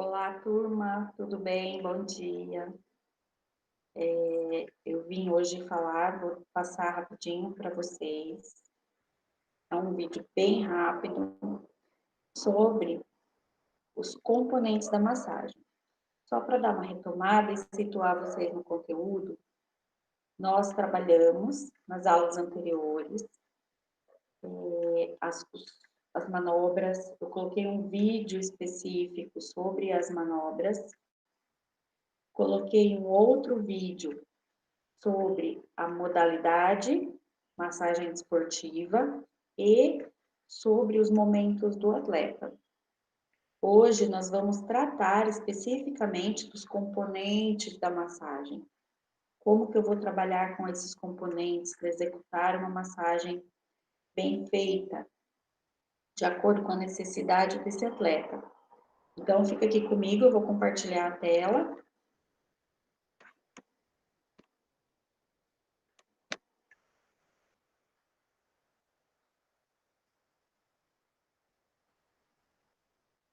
Olá, turma, tudo bem? Bom dia. Eu vim hoje falar, vou passar rapidinho para vocês. É um vídeo bem rápido sobre os componentes da massagem. Só para dar uma retomada e situar vocês no conteúdo, nós trabalhamos nas aulas anteriores as manobras. Eu coloquei um vídeo específico sobre as manobras, coloquei um outro vídeo sobre a modalidade, massagem desportiva e sobre os momentos do atleta. Hoje nós vamos tratar especificamente dos componentes da massagem. Como que eu vou trabalhar com esses componentes para executar uma massagem bem feita, de acordo com a necessidade desse atleta. Então, fica aqui comigo, eu vou compartilhar a tela.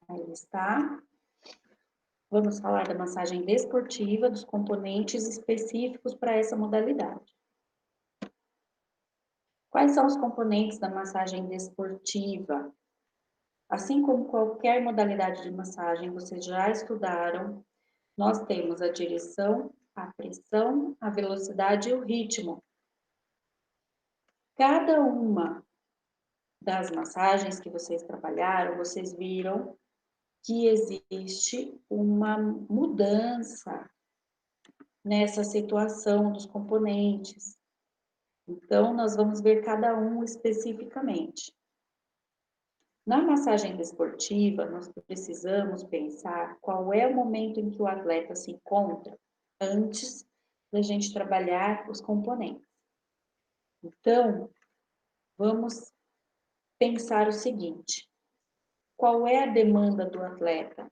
Aí está. Vamos falar da massagem desportiva, dos componentes específicos para essa modalidade. Quais são os componentes da massagem desportiva? Assim como qualquer modalidade de massagem, vocês já estudaram, nós temos a direção, a pressão, a velocidade e o ritmo. Cada uma das massagens que vocês trabalharam, vocês viram que existe uma mudança nessa situação dos componentes. Então, nós vamos ver cada um especificamente. Na massagem desportiva, nós precisamos pensar qual é o momento em que o atleta se encontra antes da gente trabalhar os componentes. Então, vamos pensar o seguinte: qual é a demanda do atleta?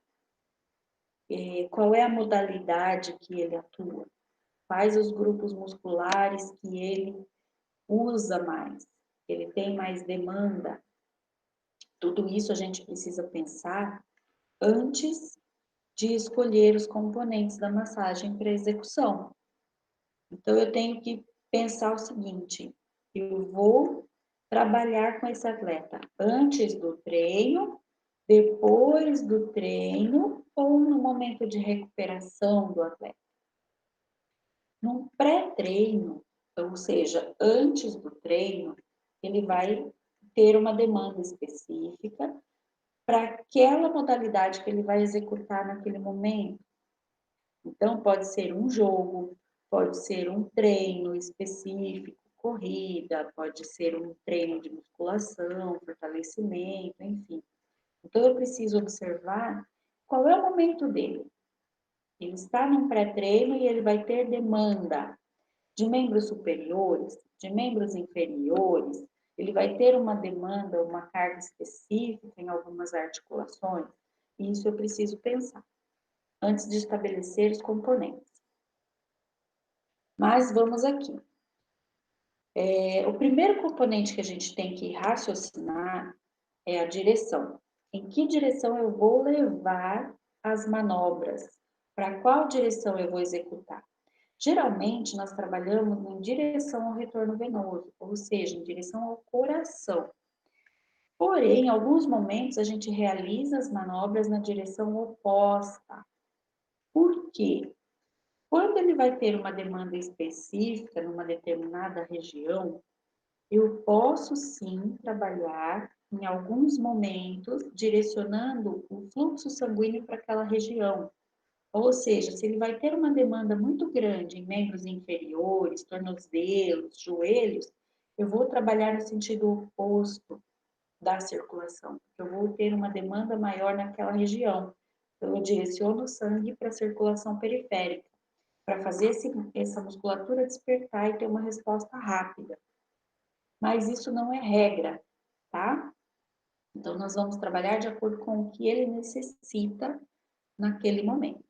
Qual é a modalidade que ele atua? Quais os grupos musculares que ele usa mais? Ele tem mais demanda? Tudo isso a gente precisa pensar antes de escolher os componentes da massagem para execução. Então, eu tenho que pensar o seguinte: eu vou trabalhar com esse atleta antes do treino, depois do treino ou no momento de recuperação do atleta. Num pré-treino, ou seja, antes do treino, ele vai ter uma demanda específica para aquela modalidade que ele vai executar naquele momento. Então, pode ser um jogo, pode ser um treino específico, corrida, pode ser um treino de musculação, fortalecimento, enfim. Então, eu preciso observar qual é o momento dele. Ele está num pré-treino e ele vai ter demanda de membros superiores, de membros inferiores, ele vai ter uma demanda, uma carga específica em algumas articulações. E isso eu preciso pensar antes de estabelecer os componentes. Mas vamos aqui. O primeiro componente que a gente tem que raciocinar é a direção. Em que direção eu vou levar as manobras? Para qual direção eu vou executar? Geralmente, nós trabalhamos em direção ao retorno venoso, ou seja, em direção ao coração. Porém, em alguns momentos, a gente realiza as manobras na direção oposta. Por quê? Quando ele vai ter uma demanda específica numa determinada região, eu posso sim trabalhar em alguns momentos direcionando o fluxo sanguíneo para aquela região. Ou seja, se ele vai ter uma demanda muito grande em membros inferiores, tornozelos, joelhos, eu vou trabalhar no sentido oposto da circulação. Eu vou ter uma demanda maior naquela região. Então, eu direciono o sangue para a circulação periférica, para fazer essa musculatura despertar e ter uma resposta rápida. Mas isso não é regra, tá? Então, nós vamos trabalhar de acordo com o que ele necessita naquele momento.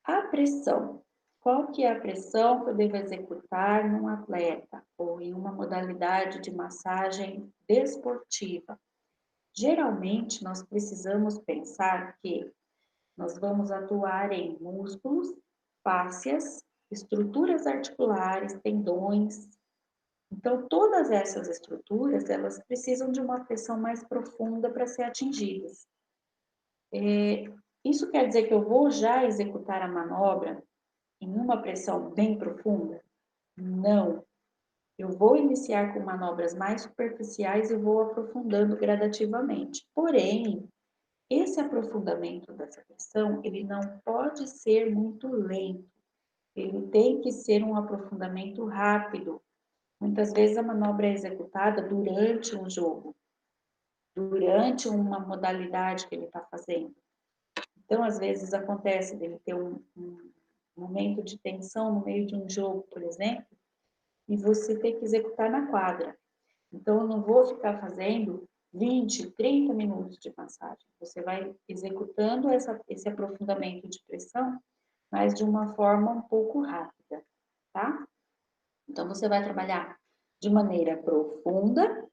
A pressão. Qual que é a pressão que eu devo executar num atleta ou em uma modalidade de massagem desportiva? Geralmente, nós precisamos pensar que nós vamos atuar em músculos, fáscias, estruturas articulares, tendões. Então, todas essas estruturas, elas precisam de uma pressão mais profunda para ser atingidas. Isso quer dizer que eu vou já executar a manobra em uma pressão bem profunda? Não. Eu vou iniciar com manobras mais superficiais e vou aprofundando gradativamente. Porém, esse aprofundamento dessa pressão, ele não pode ser muito lento. Ele tem que ser um aprofundamento rápido. Muitas vezes a manobra é executada durante um jogo, durante uma modalidade que ele está fazendo. Então, às vezes acontece dele ter um momento de tensão no meio de um jogo, por exemplo, e você ter que executar na quadra. Então, eu não vou ficar fazendo 20, 30 minutos de massagem. Você vai executando esse aprofundamento de pressão, mas de uma forma um pouco rápida, tá? Então, você vai trabalhar de maneira profunda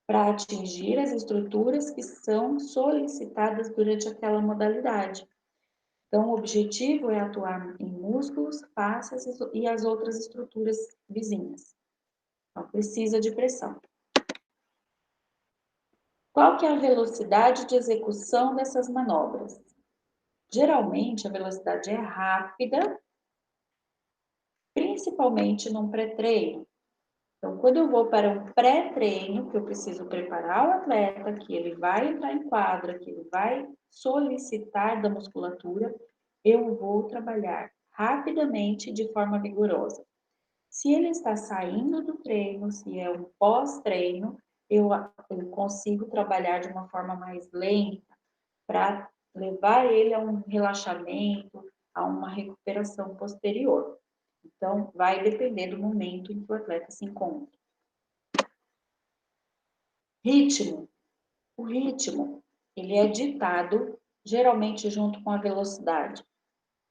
para atingir as estruturas que são solicitadas durante aquela modalidade. Então, o objetivo é atuar em músculos, fáscias e as outras estruturas vizinhas. Então, precisa de pressão. Qual que é a velocidade de execução dessas manobras? Geralmente, a velocidade é rápida, principalmente num pré-treino. Então, quando eu vou para um pré-treino, que eu preciso preparar o atleta, que ele vai entrar em quadra, que ele vai solicitar da musculatura, eu vou trabalhar rapidamente de forma vigorosa. Se ele está saindo do treino, se é um pós-treino, eu consigo trabalhar de uma forma mais lenta para levar ele a um relaxamento, a uma recuperação posterior. Então, vai depender do momento em que o atleta se encontra. Ritmo. O ritmo, ele é ditado geralmente junto com a velocidade.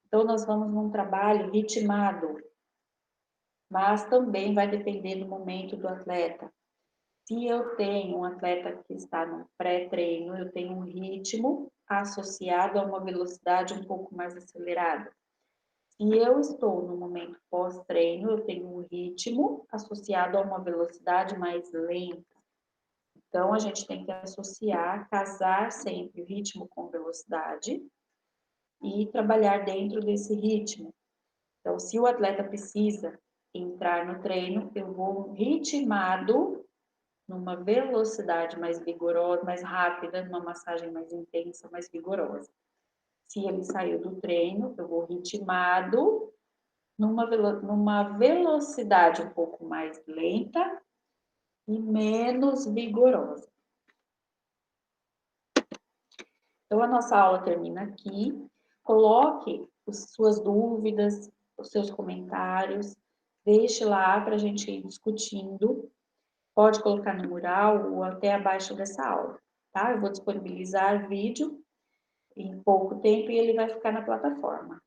Então, nós vamos num trabalho ritmado, mas também vai depender do momento do atleta. Se eu tenho um atleta que está no pré-treino, eu tenho um ritmo associado a uma velocidade um pouco mais acelerada. Se eu estou no momento pós-treino, eu tenho um ritmo associado a uma velocidade mais lenta. Então, a gente tem que associar, casar sempre ritmo com velocidade e trabalhar dentro desse ritmo. Então, se o atleta precisa entrar no treino, eu vou ritmado numa velocidade mais vigorosa, mais rápida, numa massagem mais intensa, mais vigorosa. Se ele saiu do treino, eu vou ritmado numa velocidade um pouco mais lenta e menos vigorosa. Então, a nossa aula termina aqui. Coloque as suas dúvidas, os seus comentários, deixe lá para a gente ir discutindo. Pode colocar no mural ou até abaixo dessa aula, tá? Eu vou disponibilizar vídeo em pouco tempo e ele vai ficar na plataforma.